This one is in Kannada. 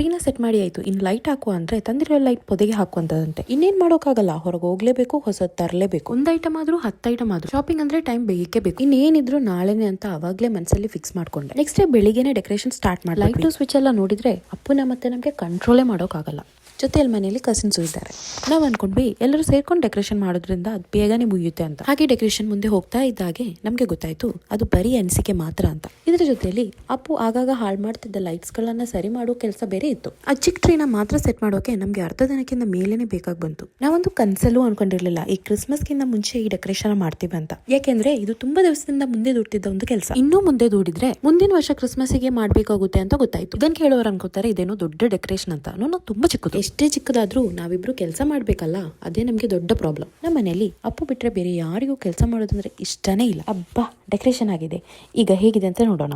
ಟ್ರೀನ ಸೆಟ್ ಮಾಡಿ ಆಯ್ತು, ಇನ್ ಲೈಟ್ ಹಾಕುವ ಅಂದ್ರೆ ತಂದಿರೋ ಲೈಟ್ ಪೊದೆಗೆ ಹಾಕುವಂತದಂತೆ. ಇನ್ನೇನ್ ಮಾಡೋಕ್ಕಾಗಲ್ಲ, ಹೊರಗೆ ಹೋಗ್ಲೇಬೇಕು, ಹೊಸದ್ ತರಲೇಬೇಕು. ಒಂದ್ ಐಟಮ್ ಆದ್ರೂ 10 ಐಟಮ್ ಆದ್ರೂ ಶಾಪಿಂಗ್ ಅಂದ್ರೆ ಟೈಮ್ ಬೇಕೇ ಬೇಕು. ಇನ್ನೇನಿದ್ರು ನಾಳೆನೆ ಅಂತ ಅವಾಗ್ಲೇ ಮನಸ್ಸಲ್ಲಿ ಫಿಕ್ಸ್ ಮಾಡ್ಕೊಂಡೆ. ನೆಕ್ಸ್ಟ್ ಡೇ ಬೆಳಿಗ್ಗೆನೆ ಡೆಕೋರೇಷನ್ ಸ್ಟಾರ್ಟ್ ಮಾಡಿ ಲೈಟ್ ಸ್ವಿಚ್ ಎಲ್ಲ ನೋಡಿದ್ರೆ ಅಪ್ಪನ ಮತ್ತೆ ನಮ್ಗೆ ಕಂಟ್ರೋಲೇ ಮಾಡೋಕ್ಕಾಗಲ್ಲ. ಜೊತೆಯಲ್ಲಿ ಮನೆಯಲ್ಲಿ ಕಸಿನ್ಸ್ ಇದ್ದಾರೆ. ನಾವ್ ಅನ್ಕೊಂಡ್ವಿ ಎಲ್ಲರೂ ಸೇರ್ಕೊಂಡು ಡೆಕೋರೇಷನ್ ಮಾಡೋದ್ರಿಂದ ಅದು ಬೇಗನೆ ಮುಗಿಯುತ್ತೆ ಅಂತ. ಹಾಗೆ ಡೆಕೋರೇಷನ್ ಮುಂದೆ ಹೋಗ್ತಾ ಇದ್ದಾಗೆ ನಮ್ಗೆ ಗೊತ್ತಾಯ್ತು ಅದು ಬರೀ ಅನಿಸಿಕೆ ಮಾತ್ರ ಅಂತ. ಇದ್ರ ಜೊತೆಯಲ್ಲಿ ಅಪ್ಪು ಆಗಾಗ ಹಾಳು ಮಾಡ್ತಿದ್ದ ಲೈಟ್ಸ್ ಗಳನ್ನ ಸರಿ ಮಾಡೋ ಕೆಲಸ ಬೇರೆ ಇತ್ತು. ಆ ಚಿಕ್ ಟ್ರೀನ ಮಾತ್ರ ಸೆಟ್ ಮಾಡೋಕೆ ನಮ್ಗೆ ಅರ್ಧ ದಿನಕ್ಕಿಂತ ಮೇಲೇನೆ ಬೇಕಾಗಿ ಬಂತು. ನಾವೊಂದು ಕನ್ಸಲ್ಲೂ ಅನ್ಕೊಂಡಿರ್ಲಿಲ್ಲ ಈ ಕ್ರಿಸ್ಮಸ್ ಗಿಂತ ಮುಂಚೆ ಈ ಡೆಕೋರೇಷನ್ ಮಾಡ್ತೀವಿ ಅಂತ. ಯಾಕೆಂದ್ರೆ ಇದು ತುಂಬಾ ದಿವಸದಿಂದ ಮುಂದೆ ದುಡ್ತಿದ್ದ ಒಂದು ಕೆಲಸ. ಇನ್ನೂ ಮುಂದೆ ದುಡಿದ್ರೆ ಮುಂದಿನ ವರ್ಷ ಕ್ರಿಸ್ಮಸ್ ಗೆ ಮಾಡ್ಬೇಕಾಗುತ್ತೆ ಅಂತ ಗೊತ್ತಾಯ್ತು. ಇದನ್ನ ಕೇಳೋರು ಅನ್ಕೋತಾರೆ ಇದೇನೋ ದೊಡ್ಡ ಡೆಕೋರೇಷನ್ ಅಂತ. ನಾವು ತುಂಬಾ ಚಿಕ್ಕದು, ಎಷ್ಟೇ ಚಿಕ್ಕದಾದ್ರೂ ನಾವಿಬ್ರು ಕೆಲಸ ಮಾಡ್ಬೇಕಲ್ಲ, ಅದೇ ನಮ್ಗೆ ದೊಡ್ಡ ಪ್ರಾಬ್ಲಮ್. ನಮ್ಮ ಮನೆಯಲ್ಲಿ ಅಪ್ಪು ಬಿಟ್ರೆ ಬೇರೆ ಯಾರಿಗೂ ಕೆಲಸ ಮಾಡೋದಂದ್ರೆ ಇಷ್ಟನೇ ಇಲ್ಲ. ಅಬ್ಬಾ ಡೆಕೋರೇಷನ್ ಆಗಿದೆ, ಈಗ ಹೇಗಿದೆ ಅಂತ ನೋಡೋಣ.